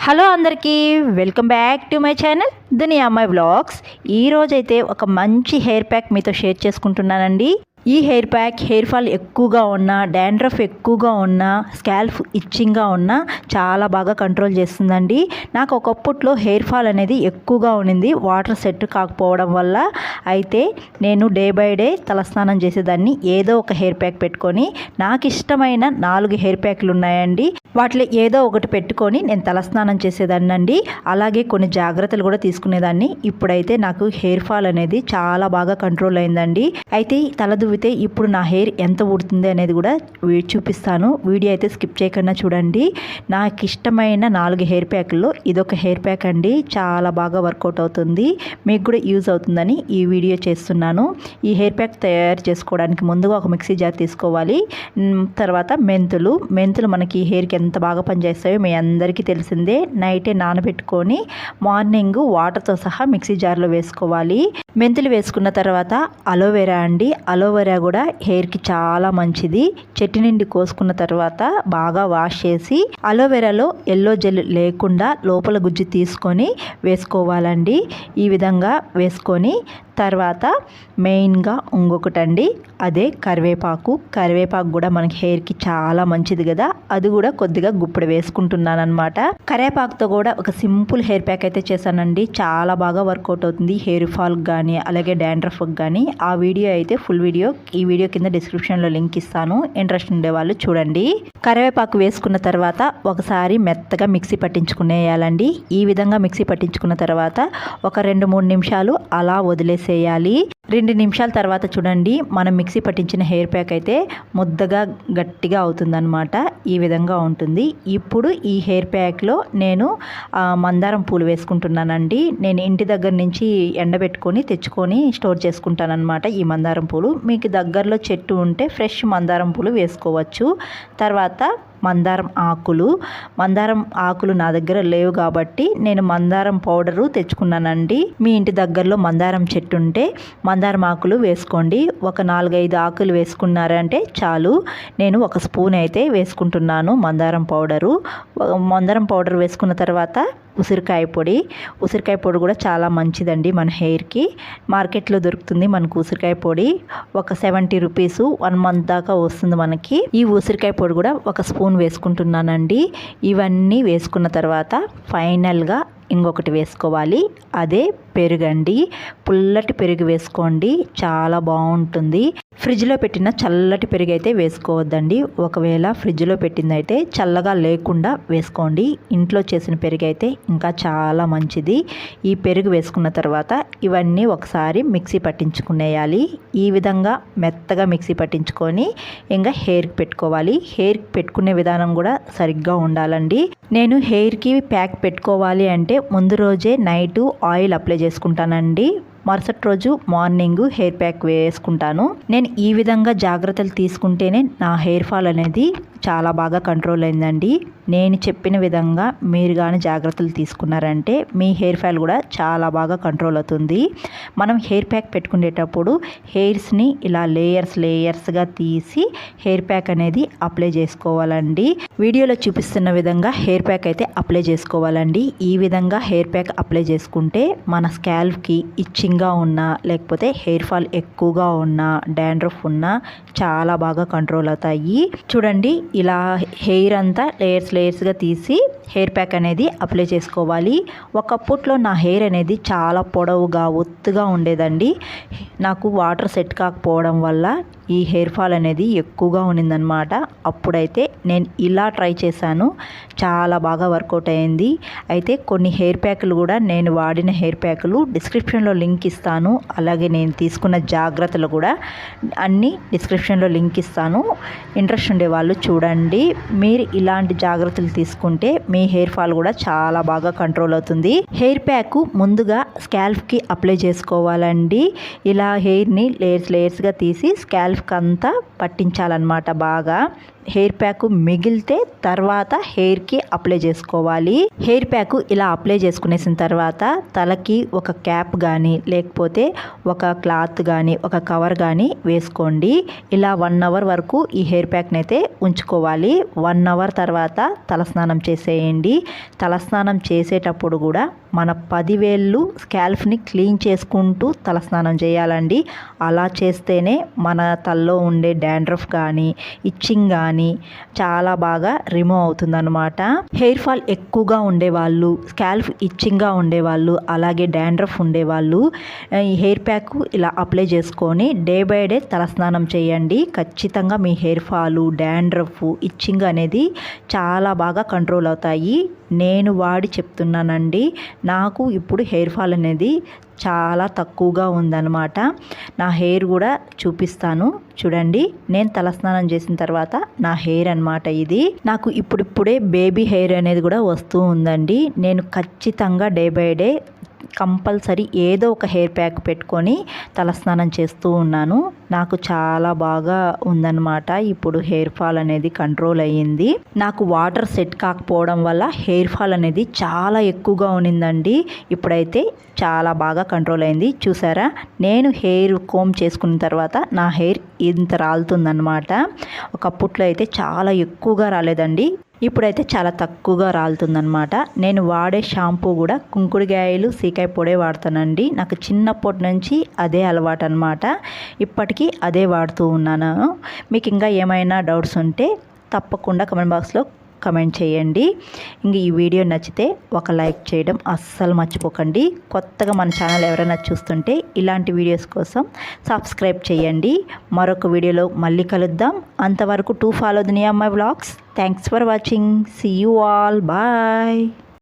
Hello అందరికీ, welcome back to my channel దునియా అమ్మాయి vlogs. ఈరోజైతే ఒక మంచి హెయిర్ ప్యాక్ మీతో షేర్ చేసుకుంటున్నానండి. ఈ హెయిర్ ప్యాక్ హెయిర్ ఫాల్ ఎక్కువగా ఉన్నా, డాండ్రఫ్ ఎక్కువగా ఉన్నా, స్కాల్ప్ ఇచ్చింగ్గా ఉన్నా చాలా బాగా కంట్రోల్ చేస్తుందండి. నాకు ఒకప్పట్లో హెయిర్ ఫాల్ అనేది ఎక్కువగా ఉండింది, వాటర్ సెట్ కాకపోవడం వల్ల. అయితే నేను డే బై డే తలస్నానం చేసేదాన్ని. ఏదో ఒక హెయిర్ ప్యాక్ పెట్టుకొని, నాకు ఇష్టమైన 4 హెయిర్ ప్యాక్లు ఉన్నాయండి. వాటిలో ఏదో ఒకటి పెట్టుకొని నేను తలస్నానం చేసేదాన్ని అండి. అలాగే కొన్ని జాగ్రత్తలు కూడా తీసుకునేదాన్ని. ఇప్పుడైతే నాకు హెయిర్ ఫాల్ అనేది చాలా బాగా కంట్రోల్ అయిందండి. అయితే తల దువ్వితే ఇప్పుడు నా హెయిర్ ఎంత ఊడుతుంది అనేది కూడా చూపిస్తాను. వీడియో అయితే స్కిప్ చేయకుండా చూడండి. నాకు ఇష్టమైన 4 హెయిర్ ప్యాక్ల్లో ఇదొక హెయిర్ ప్యాక్ అండి. చాలా బాగా వర్కౌట్ అవుతుంది, మీకు కూడా యూజ్ అవుతుందని ఈ వీడియో చేస్తున్నాను. ఈ హెయిర్ ప్యాక్ తయారు చేసుకోవడానికి ముందుగా ఒక మిక్సీ జార్ తీసుకోవాలి. తర్వాత మెంతులు మనకి హెయిర్కి ఎంత బాగా పనిచేస్తాయో మీ అందరికీ తెలిసిందే. నైటే నానబెట్టుకొని మార్నింగ్ వాటర్తో సహా మిక్సీ జార్లో వేసుకోవాలి. మెంతులు వేసుకున్న తర్వాత అలోవెరా అండి. అలోవెరా కూడా హెయిర్కి చాలా మంచిది. చెట్టు నుండి కోసుకున్న తర్వాత బాగా వాష్ చేసి అలోవెరాలో ఎల్లో జెల్ లేకుండా లోపల గుజ్జు తీసుకొని వేసుకోవాలండి. ఈ విధంగా వేసుకొని తర్వాత మెయిన్గా ఇంకొకటండి, అదే కరివేపాకు కూడా మనకి హెయిర్కి చాలా మంచిది కదా. అది కూడా కొద్దిగా గుప్పుడు వేసుకుంటున్నాను అనమాట. కరివేపాకుతో కూడా ఒక సింపుల్ హెయిర్ ప్యాక్ అయితే చేశానండి. చాలా బాగా వర్కౌట్ అవుతుంది హెయిర్ ఫాల్కి కానీ, అలాగే డాండ్రఫ్కి కానీ. ఆ వీడియో అయితే ఫుల్ వీడియో ఈ వీడియో కింద డిస్క్రిప్షన్లో లింక్ ఇస్తాను, ఇంట్రెస్ట్ ఉండే వాళ్ళు చూడండి. కరివేపాకు వేసుకున్న తర్వాత ఒకసారి మెత్తగా మిక్సీ పట్టించుకునేయాలండి. ఈ విధంగా మిక్సీ పట్టించుకున్న తర్వాత ఒక 2-3 నిమిషాలు అలా వదిలేసేయాలి. 2 నిమిషాల తర్వాత చూడండి, మనం మిక్సీ పట్టించిన హెయిర్ ప్యాక్ అయితే ముద్దగా గట్టిగా అవుతుందన్నమాట. ఈ విధంగా ఉంటుంది. ఇప్పుడు ఈ హెయిర్ ప్యాక్లో నేను మందారం పూలు వేసుకుంటున్నానండి. నేను ఇంటి దగ్గర నుంచి ఎండబెట్టుకొని తెచ్చుకొని స్టోర్ చేసుకుంటానన్నమాట. ఈ మందారం పూలు మీకు దగ్గరలో చెట్టు ఉంటే ఫ్రెష్ మందారం పూలు వేసుకోవచ్చు. తర్వాత మందారం ఆకులు నా దగ్గర లేవు కాబట్టి నేను మందారం పౌడరు తెచ్చుకున్నానండి. మీ ఇంటి దగ్గరలో మందారం చెట్టు ఉంటే మందారం ఆకులు వేసుకోండి. ఒక 4-5 ఆకులు వేసుకున్నారంటే చాలు. నేను 1 స్పూన్ అయితే వేసుకుంటున్నాను మందారం పౌడర్ వేసుకున్న తర్వాత ఉసిరికాయ పొడి కూడా చాలా మంచిదండి మన హెయిర్కి. మార్కెట్లో దొరుకుతుంది మనకు ఉసిరికాయ పొడి. ఒక 70 రూపీస్ 1 మంత్ దాకా వస్తుంది మనకి. ఈ ఉసిరికాయ పొడి కూడా 1 స్పూన్ వేసుకుంటున్నానండి. ఇవన్నీ వేసుకున్న తర్వాత ఫైనల్గా ఇంకొకటి వేసుకోవాలి, అదే పెరుగండి. పుల్లటి పెరుగు వేసుకోండి, చాలా బాగుంటుంది. ఫ్రిడ్జ్లో పెట్టిన చల్లటి పెరుగు అయితే వేసుకోవద్దండి. ఒకవేళ ఫ్రిడ్జ్లో పెట్టిందైతే చల్లగా లేకుండా వేసుకోండి. ఇంట్లో చేసిన పెరుగు అయితే ఇంకా చాలా మంచిది. ఈ పెరుగు వేసుకున్న తర్వాత ఇవన్నీ ఒకసారి మిక్సీ పట్టించుకునేయాలి. ఈ విధంగా మెత్తగా మిక్సీ పట్టించుకొని ఇంకా హెయిర్కి పెట్టుకోవాలి. హెయిర్కి పెట్టుకునే విధానం కూడా సరిగ్గా ఉండాలండి. నేను హెయిర్కి ప్యాక్ పెట్టుకోవాలి అంటే ముందు రోజే నైటు ఆయిల్ అప్లై చేసుకుంటానండి. మరుసటి రోజు మార్నింగ్ హెయిర్ ప్యాక్ వేసుకుంటాను. నేను ఈ విధంగా జాగ్రత్తలు తీసుకుంటేనే నా హెయిర్ ఫాల్ అనేది చాలా బాగా కంట్రోల్ అయిందండి. నేను చెప్పిన విధంగా మీరు కానీ జాగ్రత్తలు తీసుకున్నారంటే మీ హెయిర్ ఫాల్ కూడా చాలా బాగా కంట్రోల్ అవుతుంది. మనం హెయిర్ ప్యాక్ పెట్టుకునేటప్పుడు హెయిర్స్ని ఇలా లేయర్స్గా తీసి హెయిర్ ప్యాక్ అనేది అప్లై చేసుకోవాలండి. వీడియోలో చూపిస్తున్న విధంగా హెయిర్ ప్యాక్ అయితే అప్లై చేసుకోవాలండి. ఈ విధంగా హెయిర్ ప్యాక్ అప్లై చేసుకుంటే మన స్కాల్ప్కి ఇచ్చింగ్గా ఉన్నా, లేకపోతే హెయిర్ ఫాల్ ఎక్కువగా ఉన్నా, డాండ్రఫ్ ఉన్నా చాలా బాగా కంట్రోల్ అవుతాయి. చూడండి, ఇలా హెయిర్ అంతా లేయర్స్గా తీసి హెయిర్ ప్యాక్ అనేది అప్లై చేసుకోవాలి. ఒకప్పట్లో నా హెయిర్ అనేది చాలా పొడవుగా ఒత్తుగా ఉండేదండి. నాకు వాటర్ సెట్ కాకపోవడం వల్ల ఈ హెయిర్ ఫాల్ అనేది ఎక్కువగా ఉండిందనమాట. అప్పుడైతే నేను ఇలా ట్రై చేశాను, చాలా బాగా వర్కౌట్ అయింది. అయితే కొన్ని హెయిర్ ప్యాకులు కూడా, నేను వాడిన హెయిర్ ప్యాకులు డిస్క్రిప్షన్లో లింక్ ఇస్తాను. అలాగే నేను తీసుకున్న జాగ్రత్తలు కూడా అన్నీ డిస్క్రిప్షన్లో లింక్ ఇస్తాను. ఇంట్రెస్ట్ ఉండే వాళ్ళు చూడండి. మీరు ఇలాంటి జాగ్రత్తలు తీసుకుంటే మీ హెయిర్ ఫాల్ కూడా చాలా బాగా కంట్రోల్ అవుతుంది. హెయిర్ ప్యాక్ ముందుగా స్కాల్ప్కి అప్లై చేసుకోవాలండి. ఇలా హెయిర్ని లేయర్స్గా తీసి స్కాల్ప్కి అంతా పట్టించాలన్నమాట బాగా. హెయిర్ ప్యాక్ మిగిలితే తర్వాత హెయిర్కి అప్లై చేసుకోవాలి. హెయిర్ ప్యాక్ ఇలా అప్లై చేసుకునేసిన తర్వాత తలకి ఒక క్యాప్ కానీ లేకపోతే ఒక క్లాత్ కానీ ఒక కవర్ కానీ వేసుకోండి. ఇలా 1 అవర్ వరకు ఈ హెయిర్ ప్యాక్ని అయితే ఉంచుకోవాలి. 1 అవర్ తర్వాత తలస్నానం చేసేయండి. తలస్నానం చేసేటప్పుడు కూడా మన 10 వేళ్ళు స్కాల్ఫ్ని క్లీన్ చేసుకుంటూ తలస్నానం చేయాలండి. అలా చేస్తేనే మన తలలో ఉండే డాండ్రఫ్ కానీ ఇచ్చింగ్ కానీ చాలా బాగా రిమూవ్ అవుతుందన్నమాట. హెయిర్ ఫాల్ ఎక్కువగా ఉండేవాళ్ళు, స్కాల్ఫ్ ఇచ్చింగ్గా ఉండేవాళ్ళు, అలాగే డాండ్రఫ్ ఉండేవాళ్ళు ఈ హెయిర్ ప్యాక్ ఇలా అప్లై చేసుకొని డే బై డే తలస్నానం చేయండి. ఖచ్చితంగా మీ హెయిర్ ఫాలు, డాండ్రఫ్, ఇచ్చింగ్ అనేది చాలా బాగా కంట్రోల్ అవుతాయి. నేను వాడి చెప్తున్నానండి. నాకు ఇప్పుడు హెయిర్ ఫాల్ అనేది చాలా తక్కువగా ఉందన్నమాట. నా హెయిర్ కూడా చూపిస్తాను చూడండి. నేను తలస్నానం చేసిన తర్వాత నా హెయిర్ అన్నమాట ఇది. నాకు ఇప్పుడిప్పుడే బేబీ హెయిర్ అనేది కూడా వస్తూ ఉందండి. నేను ఖచ్చితంగా డే బై డే కంపల్సరీ ఏదో ఒక హెయిర్ ప్యాక్ పెట్టుకొని తలస్నానం చేస్తూ ఉన్నాను. నాకు చాలా బాగా ఉందన్నమాట. ఇప్పుడు హెయిర్ ఫాల్ అనేది కంట్రోల్ అయ్యింది. నాకు వాటర్ సెట్ కాకపోవడం వల్ల హెయిర్ ఫాల్ అనేది చాలా ఎక్కువగా ఉన్నిందండి. ఇప్పుడైతే చాలా బాగా కంట్రోల్ అయింది. చూసారా, నేను హెయిర్ కోమ్ చేసుకున్న తర్వాత నా హెయిర్ ఇంత రాలుతుందన్నమాట. ఒకప్పట్లో అయితే చాలా ఎక్కువగా రాలేదండి. ఇప్పుడైతే చాలా తక్కువగా రాలుతుందనమాట. నేను వాడే షాంపూ కూడా కుంకుడుకాయలు సీకాయ పొడే వాడతానండి. నాకు చిన్నప్పటి నుంచి అదే అలవాటు అనమాట. ఇప్పటికీ అదే వాడుతూ ఉన్నాను. మీకు ఇంకా ఏమైనా డౌట్స్ ఉంటే తప్పకుండా కమెంట్ బాక్స్లో కమెంట్ చేయండి. ఇంక ఈ వీడియో నచ్చితే ఒక లైక్ చేయడం అస్సలు మర్చిపోకండి. కొత్తగా మన ఛానల్ ఎవరైనా చూస్తుంటే ఇలాంటి వీడియోస్ కోసం సబ్స్క్రైబ్ చేయండి. మరొక వీడియోలో మళ్ళీ కలుద్దాం. అంతవరకు టు ఫాలో ది నియా my vlogs. Thanks for watching. See you all. Bye.